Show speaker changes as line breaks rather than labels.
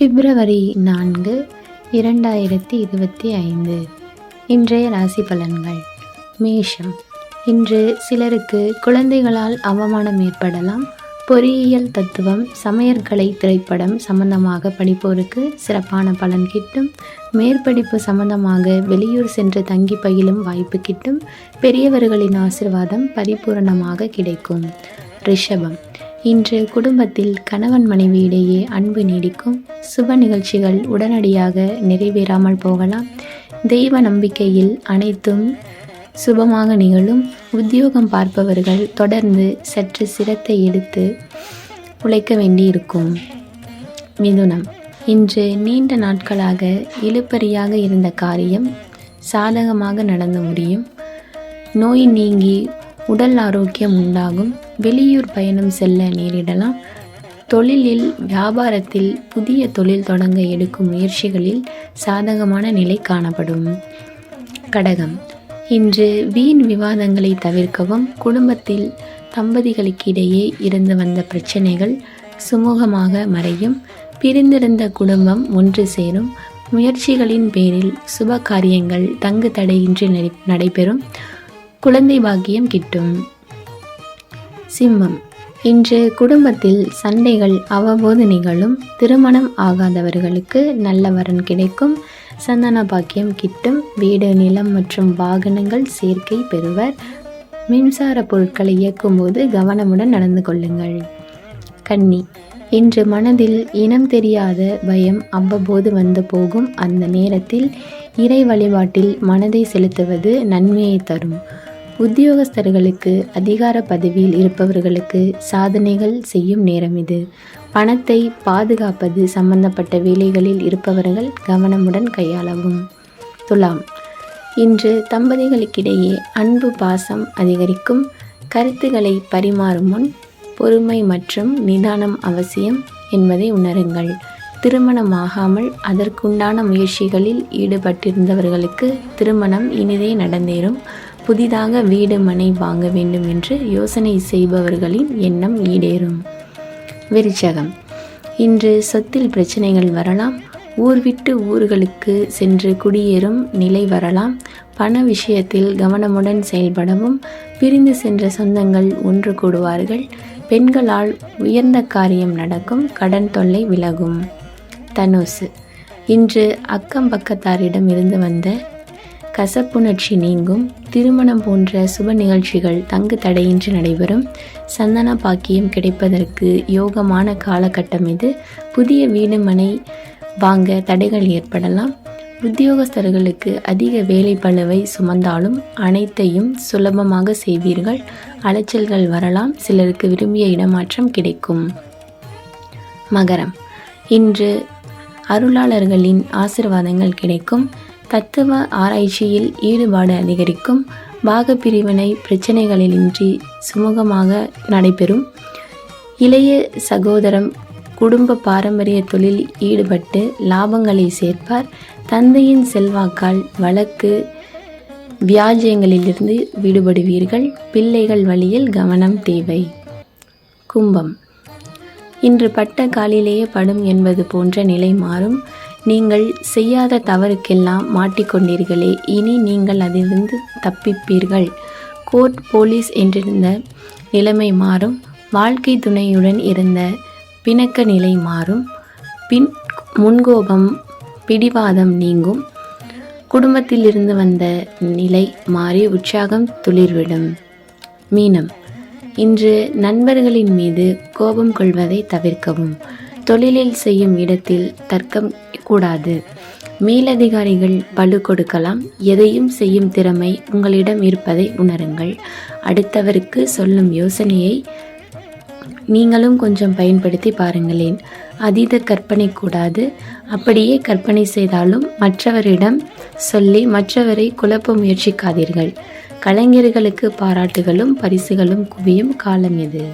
பிப்ரவரி 4, 2025. இன்றைய ராசி பலன்கள். மேஷம். இன்று சிலருக்கு குழந்தைகளால் அவமானம் ஏற்படலாம். பொறியியல், தத்துவம், சமையற்கலை, திரைப்படம் சம்பந்தமாக படிப்போருக்கு சிறப்பான பலன் கிட்டும். மேற்படிப்பு சம்பந்தமாக வெளியூர் சென்று தங்கி பயிலும் வாய்ப்பு கிட்டும். பெரியவர்களின் ஆசிர்வாதம் பரிபூரணமாக கிடைக்கும். ரிஷபம். இன்று குடும்பத்தில் கணவன் மனைவி இடையே அன்பு நீடிக்கும். சுப நிகழ்ச்சிகள் உடனடியாக நிறைவேறாமல் போகலாம். தெய்வ நம்பிக்கையில் அனைத்தும் சுபமாக நிகழும். உத்தியோகம் பார்ப்பவர்கள் தொடர்ந்து சற்று சிரத்தை எடுத்து உழைக்க வேண்டியிருக்கும். மிதுனம். இன்று நீண்ட நாட்களாக இழுபறியாக இருந்த காரியம் சாதகமாக நடந்து முடியும். நோய் நீங்கி உடல் ஆரோக்கியம் உண்டாகும். வெளியூர் பயணம் செல்ல நேரிடலாம். தொழிலில், வியாபாரத்தில் புதிய தொழில் தொடங்க எடுக்கும் முயற்சிகளில் சாதகமான நிலை காணப்படும். கடகம். இன்று வீண் விவாதங்களை தவிர்க்கவும். குடும்பத்தில் தம்பதிகளுக்கிடையே இருந்து வந்த பிரச்சனைகள் சுமூகமாக மறையும். பிரிந்திருந்த குடும்பம் ஒன்று சேரும். முயற்சிகளின் பேரில் சுப காரியங்கள் தங்கு தடையின்றி நடைபெறும். குழந்தை பாக்கியம் கிட்டும். சிம்மம். இன்று குடும்பத்தில் சண்டைகள் அவ்வப்போது நிகழும். திருமணம் ஆகாதவர்களுக்கு நல்ல வரன் கிடைக்கும். சந்தான பாக்கியம் கிட்டும். வீடு, நிலம் மற்றும் வாகனங்கள் சேர்க்கை பெறுவர். மின்சார பொருட்களை இயக்கும்போது கவனமுடன் நடந்து கொள்ளுங்கள். கன்னி. இன்று மனதில் இனம் தெரியாத பயம் அவ்வப்போது வந்து போகும். அந்த நேரத்தில் இறை வழிபாட்டில் மனதை செலுத்துவது நன்மையை தரும். உத்தியோகஸ்தர்களுக்கு, அதிகார பதவியில் இருப்பவர்களுக்கு சாதனைகள் செய்யும் நேரம் இது. பணத்தை பாதுகாப்பது சம்பந்தப்பட்ட வேலைகளில் இருப்பவர்கள் கவனமுடன் கையாளவும். துலாம். இன்று தம்பதிகளுக்கிடையே அன்பு, பாசம் அதிகரிக்கும். கருத்துக்களை பரிமாறும் முன் பொறுமை மற்றும் நிதானம் அவசியம் என்பதை உணருங்கள். திருமணமாகாமல் அதற்குண்டான முயற்சிகளில் ஈடுபட்டிருந்தவர்களுக்கு திருமணம் இனிதே நடந்தேறும். புதிதாக வீடு, மனை வாங்க வேண்டும் என்று யோசனை செய்பவர்களின் எண்ணம் ஈடேறும். விருச்சகம். இன்று சொத்தில் பிரச்சனைகள் வரலாம். ஊர் விட்டு ஊர்களுக்கு சென்று குடியேறும் நிலை வரலாம். பண விஷயத்தில் கவனமுடன் செயல்படவும். பிரிந்து சென்ற சொந்தங்கள் ஒன்று கூடுவார்கள். பெண்களால் உயர்ந்த காரியம் நடக்கும். கடன் தொல்லை விலகும். தனுசு. இன்று அக்கம் பக்கத்தாரிடம் இருந்து வந்த கசப்புணர்ச்சி நீங்கும். திருமணம் போன்ற சுப நிகழ்ச்சிகள் தங்கு தடையின்றி நடைபெறும். சந்தன பாக்கியம் கிடைப்பதற்கு யோகமான காலகட்டம் இது. புதிய வீடு, மனை வாங்க தடைகள் ஏற்படலாம். உத்தியோகஸ்தர்களுக்கு அதிக வேலை பளுவை சுமந்தாலும் அனைத்தையும் சுலபமாக செய்வீர்கள். அலைச்சல்கள் வரலாம். சிலருக்கு விரும்பிய இடமாற்றம் கிடைக்கும். மகரம். இன்று அருளாளர்களின் ஆசிர்வாதங்கள் கிடைக்கும். தத்துவ ஆராய்ச்சியில் ஈடுபாடு அதிகரிக்கும். பாகப்பிரிவினை பிரச்சனைகளின்றி சுமூகமாக நடைபெறும். இளைய சகோதரம் குடும்ப பாரம்பரிய தொழில் ஈடுபட்டு லாபங்களை சேர்ப்பார். தந்தையின் செல்வாக்கால் வழக்கு, வியாஜ்யங்களிலிருந்து விடுபடுவீர்கள். பிள்ளைகள் வழியில் கவனம் தேவை. கும்பம். இன்று பட்ட காலிலேயே படும் என்பது போன்ற நிலை மாறும். நீங்கள் செய்யாத தவறுக்கெல்லாம் மாட்டிக்கொண்டீர்களே, இனி நீங்கள் அதிலிருந்து தப்பிப்பீர்கள். கோர்ட், போலீஸ் என்றிருந்த நிலைமை மாறும். வாழ்க்கை துணையுடன் இருந்த பிணக்க நிலை மாறும். முன்கோபம், பிடிவாதம் நீங்கும். குடும்பத்தில் இருந்து வந்த நிலை மாறி உற்சாகம் துளிர்விடும். மீனம். இன்று நண்பர்களின் மீது கோபம் கொள்வதை தவிர்க்கவும். தொழிலில் செய்யும் இடத்தில் தர்க்கம் கூடாது. மேலதிகாரிகள் பளு கொடுக்கலாம். எதையும் செய்யும் திறமை உங்களிடம் இருப்பதை உணருங்கள். அடுத்தவருக்கு சொல்லும் யோசனையை நீங்களும் கொஞ்சம் பயன்படுத்தி பாருங்களேன். அதீத கற்பனை கூடாது. அப்படியே கற்பனை செய்தாலும் மற்றவரிடம் சொல்லி மற்றவரை குழப்ப முயற்சிக்காதீர்கள். கலைஞர்களுக்கு பாராட்டுகளும் பரிசுகளும் குவியும் காலம் இது.